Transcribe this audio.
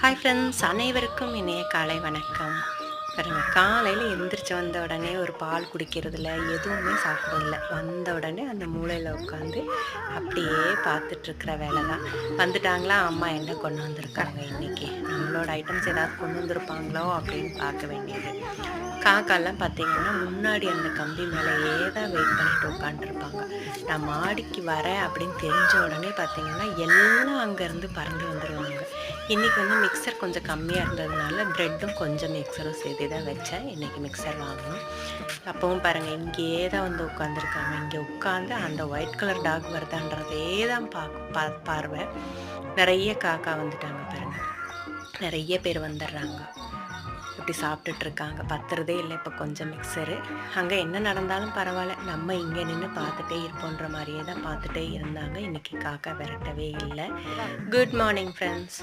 Hi friends, அனைவருக்கும் இனிய காலை வணக்கம். பாருங்க, காலையில் எந்திரிச்சு வந்த உடனே ஒரு பால் குடிக்கிறதில்ல, எதுவுமே சாப்பிட்றதில்ல. வந்த உடனே அந்த மூலையில் உட்காந்து அப்படியே பார்த்துட்ருக்கிற வேலை தான். வந்துட்டாங்களா, அம்மா என்ன கொண்டு வந்திருக்காங்க இன்றைக்கி, நம்மளோட ஐட்டம்ஸ் ஏதாவது கொண்டு வந்திருப்பாங்களோ அப்படின்னு பார்க்க வேண்டியது. காக்காலாம் பார்த்தீங்கன்னா முன்னாடி அந்த கம்பி மேலேயே தான் வெயிட் பண்ணிட்டு உட்காந்துருப்பாங்க. நான் மாடிக்கு வரேன் அப்படின்னு தெரிஞ்ச உடனே பார்த்தீங்கன்னா எல்லாம் அங்கேருந்து பறந்து வந்துடுவாங்க. இன்றைக்கி மிக்சர் கொஞ்சம் கம்மியாக இருந்ததுனால ப்ரெட்டும் கொஞ்சம் மிக்சரும் சேர்த்து தான் வச்சேன். இன்றைக்கி மிக்சர் வாங்கணும். அப்பவும் பாருங்கள், இங்கேயே தான் உட்காந்துருக்காங்க. இங்கே உட்காந்து அந்த ஒயிட் கலர் டாக் வருதான்றதே தான் பார்வை. நிறைய காக்கா வந்துட்டாங்க பாருங்கள், நிறைய பேர் வந்துடுறாங்க. இப்படி சாப்பிட்டுட்ருக்காங்க. பத்துறதே இல்லை இப்போ கொஞ்சம் மிக்சரு. அங்கே என்ன நடந்தாலும் பரவாயில்ல, நம்ம இங்கே நின்று பார்த்துட்டே இருப்போன்ற மாதிரியே தான் பார்த்துட்டே இருந்தாங்க. இன்றைக்கி காக்கா விரட்டவே இல்லை. Good morning friends.